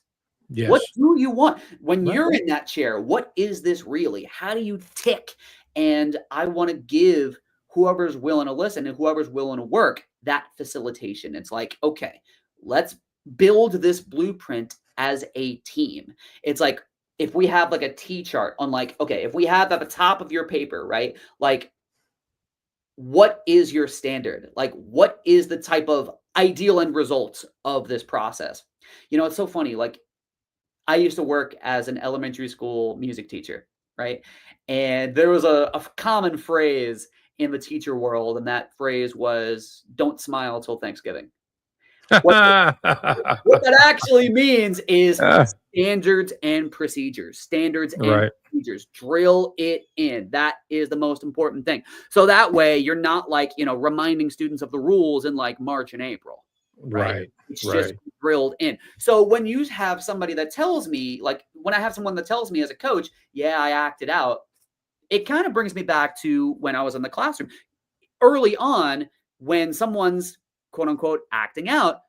What Yes. do you want when Right. you're in that chair? What is this really? How do you tick? And I want to give whoever's willing to listen and whoever's willing to work that facilitation. It's like, okay, let's build this blueprint as a team. It's like, if we have like a T chart on, like, okay, if we have at the top of your paper, right? Like, what is your standard? Like, what is the type of ideal end result of this process? It's so funny. Like, I used to work as an elementary school music teacher, right? And there was a common phrase in the teacher world, and that phrase was, "Don't smile till Thanksgiving." What what that actually means is standards and procedures. Standards and Right. procedures. Drill it in. That is the most important thing. So that way you're not like, reminding students of the rules in like March and April. right? Right. It's just Right. drilled in. So when you have somebody that tells me, like when I have someone that tells me as a coach, yeah, I acted out, it kind of brings me back to when I was in the classroom early on. When someone's quote unquote acting out,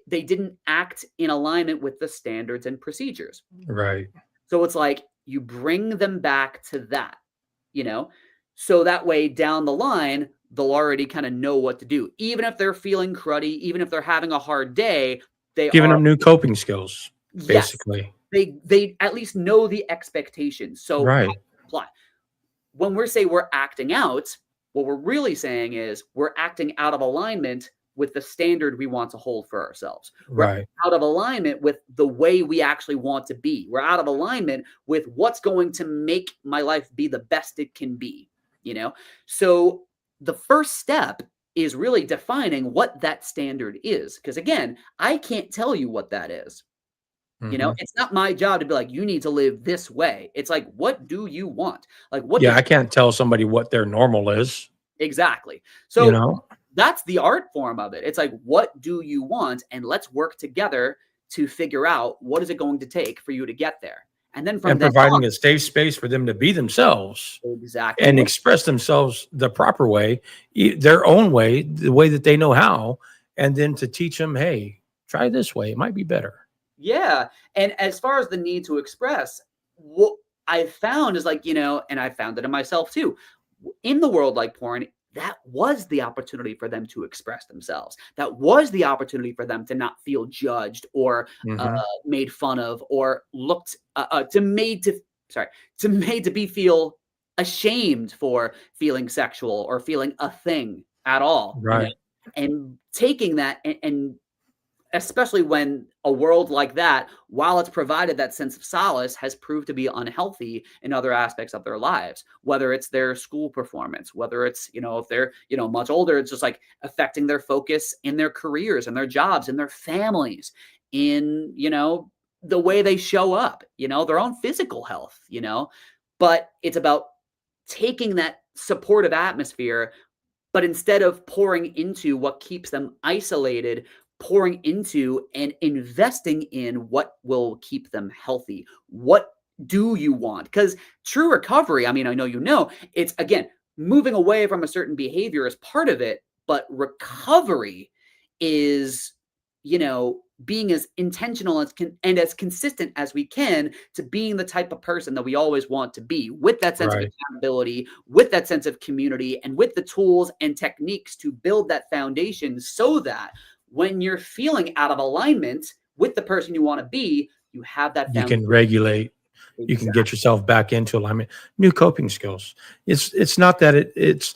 they didn't act in alignment with the standards and procedures. Right. So it's like you bring them back to that, you know? So that way down the line, they'll already kind of know what to do. Even if they're feeling cruddy, even if they're having a hard day, they Giving are, them new coping skills, yes, basically. they at least know the expectations. So how Right. to apply. When we're saying we're acting out, what we're really saying is we're acting out of alignment with the standard we want to hold for ourselves. We're Right. out of alignment with the way we actually want to be. We're out of alignment with what's going to make my life be the best it can be, you know? So the first step is really defining what that standard is. Because again, I can't tell you what that is. You know, Mhm. it's not my job to be like, you need to live this way. It's like, what do you want? Like, what Yeah, does I can't tell somebody what their normal is, exactly. you So know? that's the art form of it. It's like, what do you want? And let's work together to figure out what is it going to take for you to get there. And then from And then on, providing a safe space for them to be themselves exactly and right. express themselves the proper way, their own way, the way that they know how, and then to teach them, hey, try this way. It might be better. Yeah. And as far as the need to express, what I've found is like, and I found it in myself too. In the world like porn, that was the opportunity for them to express themselves. That was the opportunity for them to not feel judged or Hmm. made fun of or looked to made to be feel ashamed for feeling sexual or feeling a thing at all. Right. And taking that and especially when a world like that, while it's provided that sense of solace, has proved to be unhealthy in other aspects of their lives, whether it's their school performance, whether it's, if they're, much older, it's just like affecting their focus in their careers and their jobs and their families, in, the way they show up, their own physical health, but it's about taking that supportive atmosphere, but instead of pouring into what keeps them isolated, pouring into and investing in what will keep them healthy. What do you want? Because true recovery, I mean, I know it's again, moving away from a certain behavior is part of it, but recovery is, being as intentional and as consistent as we can to being the type of person that we always want to be, with that sense of Right. accountability, with that sense of community, and with the tools and techniques to build that foundation so that when you're feeling out of alignment with the person you want to be, you have that You foundation. can regulate. You can Exactly. get yourself back into alignment. New coping skills. It's not that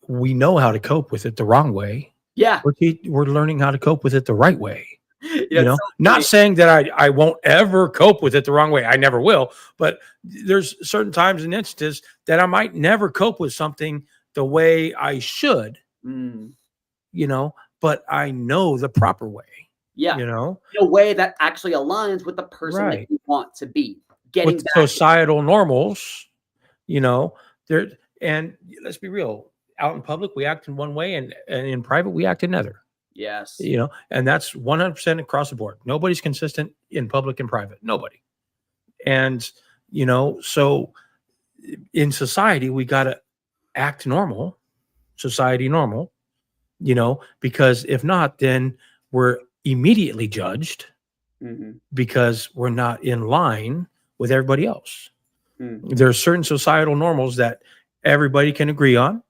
we know how to cope with it the wrong way. Yeah. We're learning how to cope with it the right way. It's so Not funny. saying that I won't ever cope with it the wrong way. I never will. But there's certain times and instances that I might never cope with something the way I should, Mm, you know, but I know the proper way, yeah. you know, In a way that actually aligns with the person that right. you want to be. Getting With back. societal normals, you know, there, and let's be real, out in public, we act in one way, and in private, we act another. Yes. And that's 100% across the board. Nobody's consistent in public and private. Nobody. And, so in society, we got to act normal, society normal, because if not, then we're immediately judged Mhm. because we're not in line with everybody else. Mm. There are certain societal normals that everybody can agree on.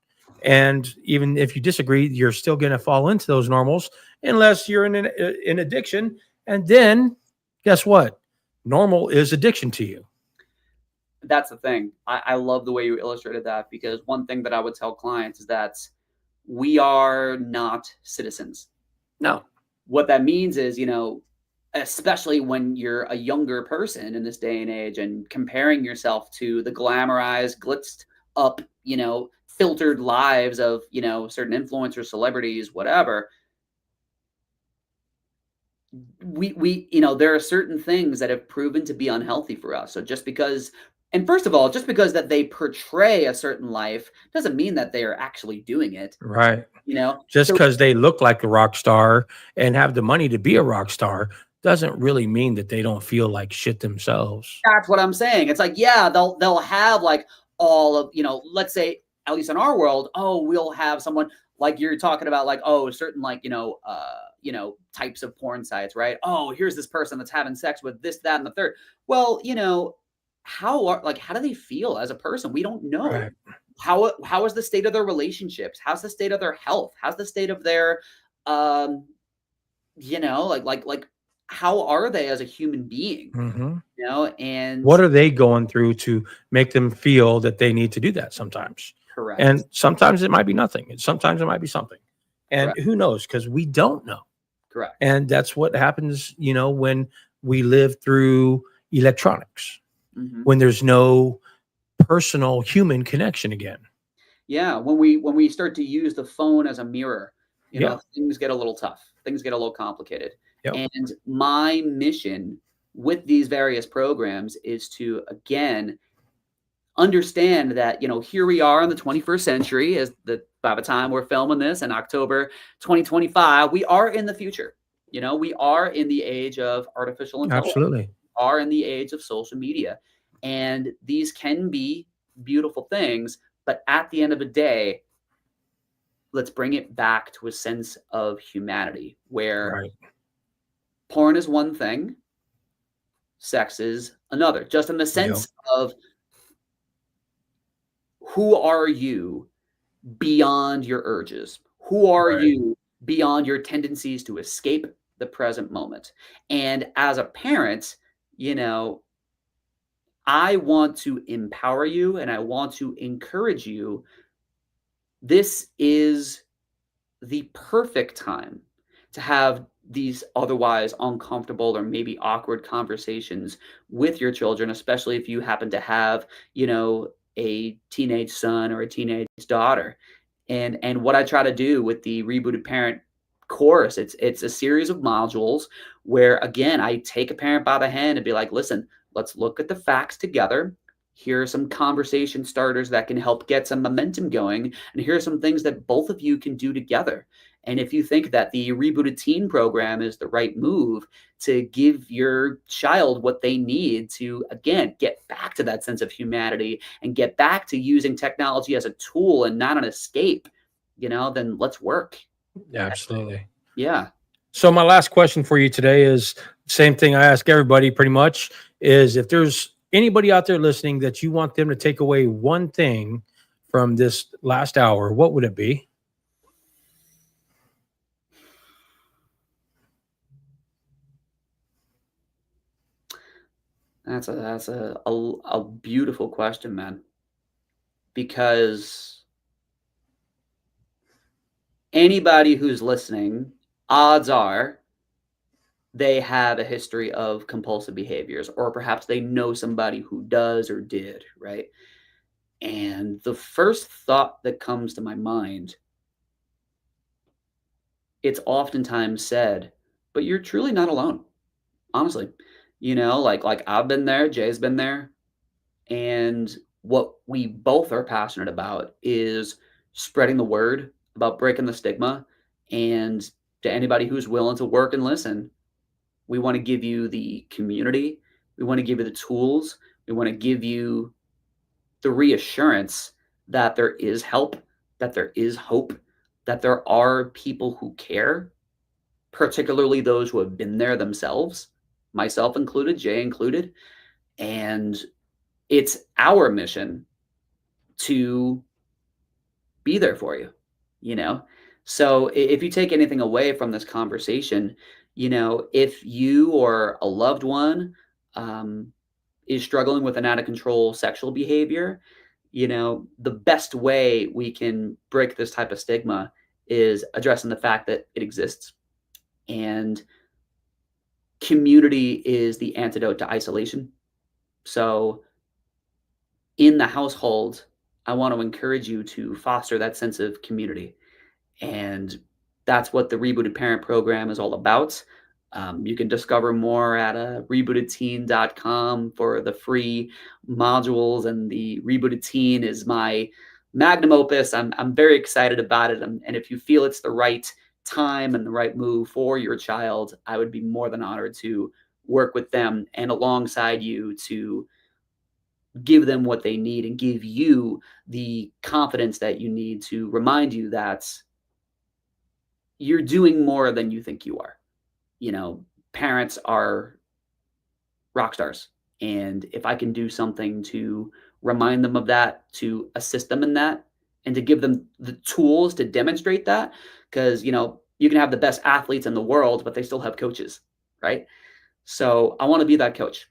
And even if you disagree, you're still going to fall into those normals unless you're in addiction. And then guess what? Normal is addiction to you. That's the thing. I love the way you illustrated that, because one thing that I would tell clients is that we are not citizens. No. What that means is, especially when you're a younger person in this day and age and comparing yourself to the glamorized, blitzed up, filtered lives of, certain influencers, celebrities, whatever, there are certain things that have proven to be unhealthy for us. So just because, and first of all, just because that they portray a certain life doesn't mean that they are actually doing it. Right. you know? Just So because they look like a rock star and have the money to be a rock star doesn't really mean that they don't feel like shit themselves. that's what I'm saying. It's like, yeah, they'll have like all of, let's say, at least in our world, oh, we'll have someone like you're talking about, like, oh, certain like, types of porn sites, right? Oh, here's this person that's having sex with this, that, and the third. Well, how do they feel as a person? We don't know. Right. How is the state of their relationships? How's the state of their health? How's the state of their um, like how are they as a human being? Mhm. And What are they going through to make them feel that they need to do that sometimes? And correct. sometimes it might be nothing, and sometimes it might be something. And Correct. who knows? Because we don't know. Correct. And that's what happens, when we live through electronics, Mhm. when there's no personal human connection again. Yeah, when we start to use the phone as a mirror, Yeah. things get a little tough. Things get a little complicated. Yep. And my mission with these various programs is to again understand that, here we are in the 21st century by the time we're filming this in October 2025, we are in the future. We are in the age of artificial intelligence, Absolutely. are in the age of social media. And these can be beautiful things, but at the end of the day, let's bring it back to a sense of humanity where Right. porn is one thing, sex is another, just in the Yep. sense of who are you beyond your urges? Who are Right. you beyond your tendencies to escape the present moment? And as a parent, you know, I want to empower you and I want to encourage you. This is the perfect time to have these otherwise uncomfortable or maybe awkward conversations with your children, especially if you happen to have, a teenage son or a teenage daughter. And what I try to do with the rebooted parent course, it's a series of modules where again I take a parent by the hand and be like, listen, let's look at the facts together. Here are some conversation starters that can help get some momentum going. And here are some things that both of you can do together. And if you think that the rebooted teen program is the right move to give your child what they need to, again, get back to that sense of humanity and get back to using technology as a tool and not an escape, then let's work. Absolutely. Yeah. So my last question for you today is same thing I ask everybody pretty much is if there's anybody out there listening that you want them to take away one thing from this last hour, what would it be? That's a beautiful question, man. Because anybody who's listening, odds are they have a history of compulsive behaviors, or perhaps they know somebody who does or did, right? And the first thought that comes to my mind, it's oftentimes said, but you're truly not alone. Honestly, like I've been there, Jay's been there, and what we both are passionate about is spreading the word about breaking the stigma. And to anybody who's willing to work and listen, we want to give you the community. We want to give you the tools. We want to give you the reassurance that there is help, that there is hope, that there are people who care, particularly those who have been there themselves, myself included, Jay included. And it's our mission to be there for you, you know? So if you take anything away from this conversation, if you or a loved one um, is struggling with an out of control sexual behavior, the best way we can break this type of stigma is addressing the fact that it exists. And community is the antidote to isolation. So in the household, I want to encourage you to foster that sense of community. And that's what the Rebooted Parent Program is all about. You can discover more at rebootedteen.com for the free modules. And the Rebooted Teen is my magnum opus. I'm very excited about it. And if you feel it's the right time and the right move for your child, I would be more than honored to work with them and alongside you to give them what they need and give you the confidence that you need to remind you that you're doing more than you think you are. You know, parents are rock stars. And if I can do something to remind them of that, to assist them in that, and to give them the tools to demonstrate that, because, you know, you can have the best athletes in the world, but they still have coaches, right? So I want to be that coach.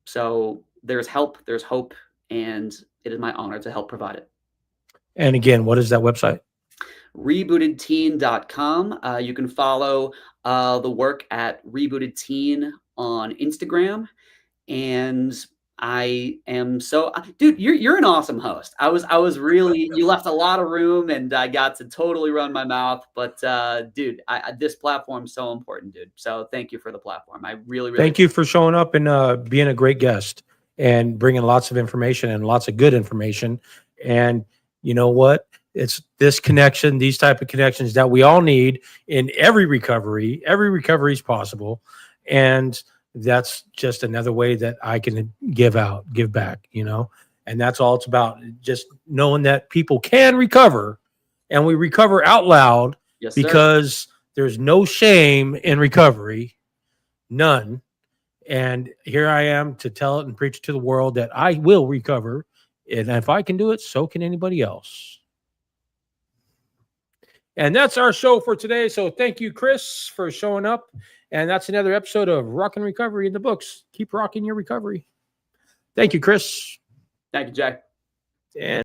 So there's help, there's hope, and it is my honor to help provide it. And again, what is that website? Rebootedteen.com. You can follow the work at Rebooted Teen on Instagram. And I am so, dude, you're an awesome host. I was really, you left a lot of room and I got to totally run my mouth, but dude, this platform's so important, dude. So thank you for the platform. I really Thank you for showing up and being a great guest and bringing lots of information and lots of good information. And you know what? It's this connection, these type of connections that we all need in every recovery. Every recovery is possible. And that's just another way that I can give back, you know, and that's all it's about. Just knowing that people can recover and we recover out loud. Yes, sir. Because there's no shame in recovery, none. And here I am to tell it and preach it to the world that I will recover. And if I can do it, so can anybody else. And that's our show for today. So thank you, Chris, for showing up. And that's another episode of Rockin' Recovery in the books. Keep rocking your recovery. Thank you, Chris. Thank you, Jack. And